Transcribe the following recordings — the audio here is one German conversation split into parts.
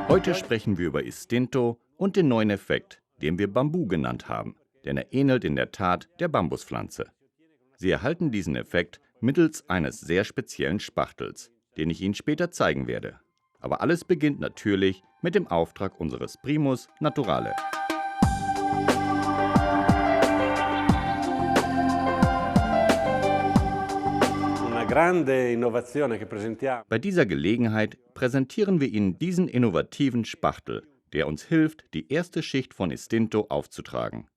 Heute sprechen wir über Istinto und den neuen Effekt, den wir Bambu genannt haben, denn er ähnelt in der Tat der Bambuspflanze. Sie erhalten diesen Effekt mittels eines sehr speziellen Spachtels, den ich Ihnen später zeigen werde. Aber alles beginnt natürlich mit dem Auftrag unseres Primus Naturale. Bei dieser Gelegenheit präsentieren wir Ihnen diesen innovativen Spachtel, der uns hilft, die erste Schicht von Istinto aufzutragen.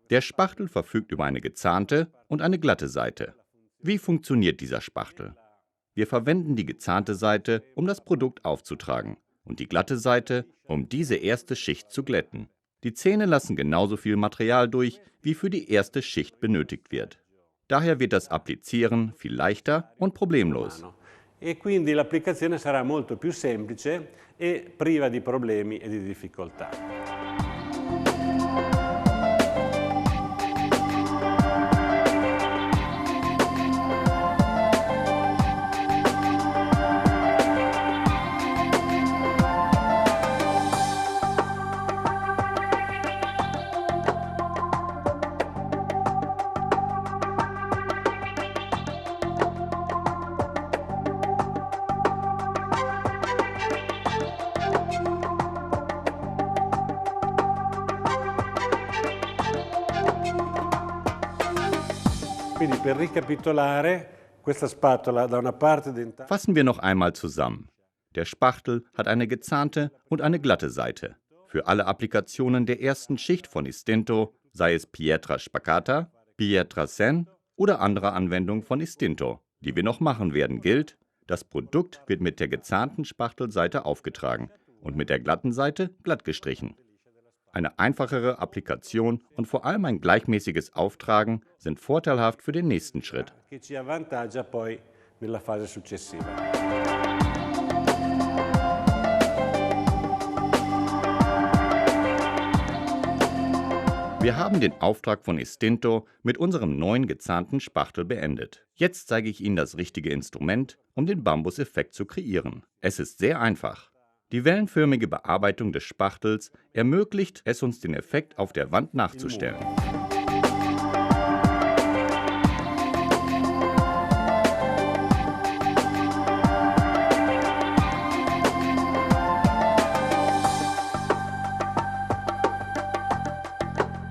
Der Spachtel verfügt über eine gezahnte und eine glatte Seite. Wie funktioniert dieser Spachtel? Wir verwenden die gezahnte Seite, um das Produkt aufzutragen, und die glatte Seite, um diese erste Schicht zu glätten. Die Zähne lassen genauso viel Material durch, wie für die erste Schicht benötigt wird. Daher wird das Applizieren viel leichter und problemlos. E quindi l'applicazione sarà molto più semplice e priva di problemi e di difficoltà. Quindi per ricapitolare, questa spatola da una parte dentale. Fassen wir noch einmal zusammen. Der Spachtel hat eine gezahnte und eine glatte Seite. Für alle Applikationen der ersten Schicht von Istinto, sei es Pietra Spaccata, Pietra Sen oder andere Anwendungen von Istinto, die wir noch machen werden, gilt: Das Produkt wird mit der gezahnten Spachtelseite aufgetragen und mit der glatten Seite glatt gestrichen. Eine einfachere Applikation und vor allem ein gleichmäßiges Auftragen sind vorteilhaft für den nächsten Schritt. Che ci avvantaggia poi nella fase successiva. Wir haben den Auftrag von Istinto mit unserem neuen gezahnten Spachtel beendet. Jetzt zeige ich Ihnen das richtige Instrument, um den Bambuseffekt zu kreieren. Es ist sehr einfach. Die wellenförmige Bearbeitung des Spachtels ermöglicht es uns, den Effekt auf der Wand nachzustellen.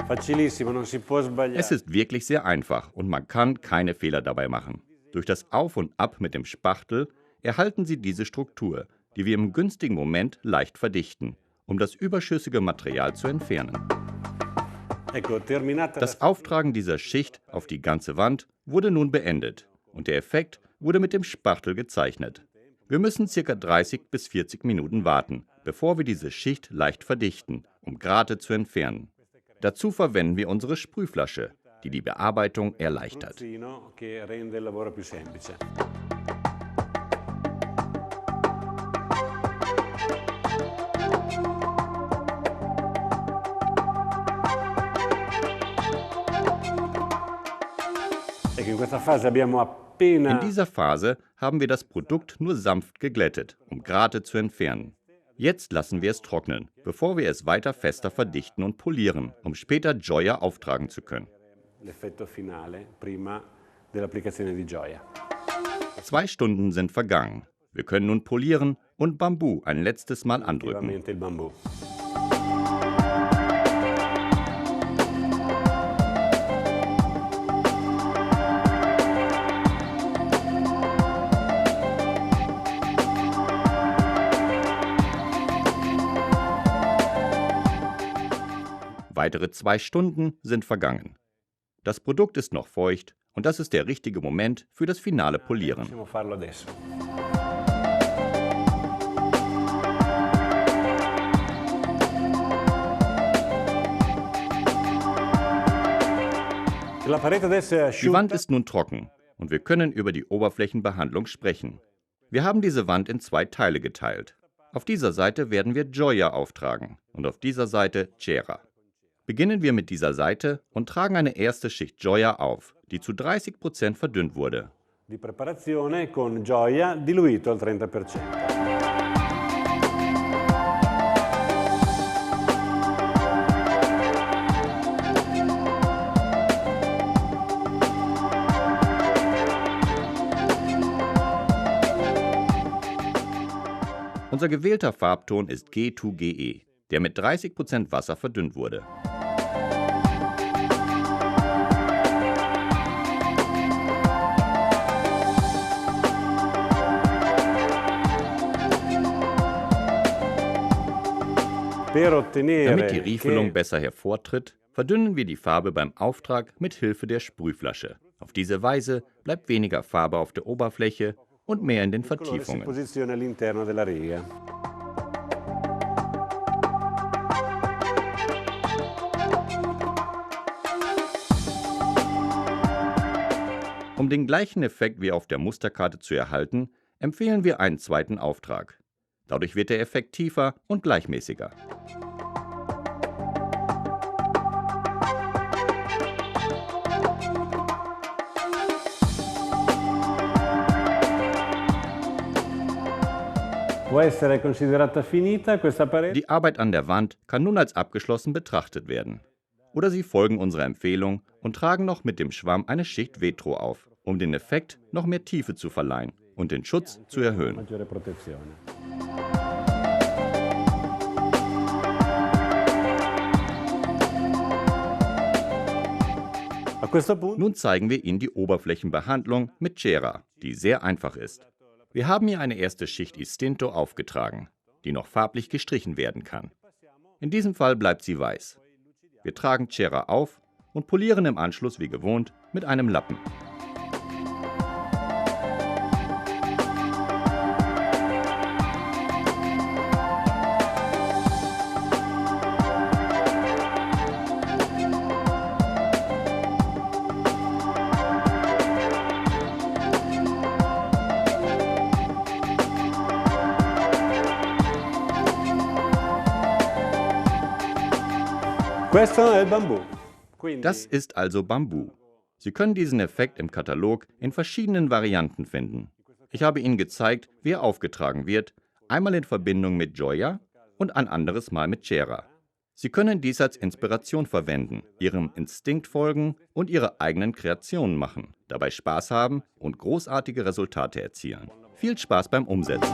Facilissimo, non si può sbagliare. Es ist wirklich sehr einfach und man kann keine Fehler dabei machen. Durch das Auf und Ab mit dem Spachtel erhalten Sie diese Struktur, die wir im günstigen Moment leicht verdichten, um das überschüssige Material zu entfernen. Ecco, terminata Das Auftragen dieser Schicht auf die ganze Wand wurde nun beendet und der Effekt wurde mit dem Spachtel gezeichnet. Wir müssen ca. 30 bis 40 Minuten warten, bevor wir diese Schicht leicht verdichten, um Grate zu entfernen. Dazu verwenden wir unsere Sprühflasche, die die Bearbeitung erleichtert. che rende il lavoro più semplice. Ecco, in questa fase abbiamo appena In dieser Phase haben wir das Produkt nur sanft geglättet, um Grate zu entfernen. Jetzt lassen wir es trocknen, bevor wir es weiter fester verdichten und polieren, um später Gioia auftragen zu können. l'effetto finale prima dell'applicazione di Gioia. 2 Stunden sind vergangen. Wir können nun polieren und Bambu ein letztes Mal andrücken. Effettivamente il bambù. Weitere 2 Stunden sind vergangen. Das Produkt ist noch feucht und das ist der richtige Moment für das finale Polieren. Possiamo farlo adesso. La parete adesso è Die Wand asciutta. ist nun trocken und wir können über die Oberflächenbehandlung sprechen. Wir haben diese Wand in 2 Teile geteilt. Auf dieser Seite werden wir Gioia auftragen und auf dieser Seite Cera. Beginnen wir mit dieser Seite und tragen eine erste Schicht Gioia auf, die zu 30% verdünnt wurde. Di preparazione con Gioia diluito al 30%. Unser gewählter Farbton ist G2GE, der mit 30% Wasser verdünnt wurde. Damit die Riefelung besser hervortritt, verdünnen wir die Farbe beim Auftrag mit Hilfe der Sprühflasche. Auf diese Weise bleibt weniger Farbe auf der Oberfläche und mehr in den Vertiefungen. Um den gleichen Effekt wie auf der Musterkarte zu erhalten, empfehlen wir einen zweiten Auftrag. Dadurch wird der Effekt tiefer und gleichmäßiger. Die Arbeit an der Wand kann nun als abgeschlossen betrachtet werden. Oder Sie folgen unserer Empfehlung und tragen noch mit dem Schwamm eine Schicht Vetro auf, um den Effekt noch mehr Tiefe zu verleihen und den Schutz zu erhöhen. Nun zeigen wir Ihnen die Oberflächenbehandlung mit Cera, die sehr einfach ist. Wir haben hier eine erste Schicht Istinto aufgetragen, die noch farblich gestrichen werden kann. In diesem Fall bleibt sie weiß. Wir tragen Cera auf und polieren im Anschluss wie gewohnt mit einem Lappen. Das ist also Bambu. Sie können diesen Effekt im Katalog in verschiedenen Varianten finden. Ich habe Ihnen gezeigt, wie er aufgetragen wird, einmal in Verbindung mit Gioia und ein anderes Mal mit Cera. Sie können dies als Inspiration verwenden, Ihrem Instinkt folgen und Ihre eigenen Kreationen machen, dabei Spaß haben und großartige Resultate erzielen. Viel Spaß beim Umsetzen!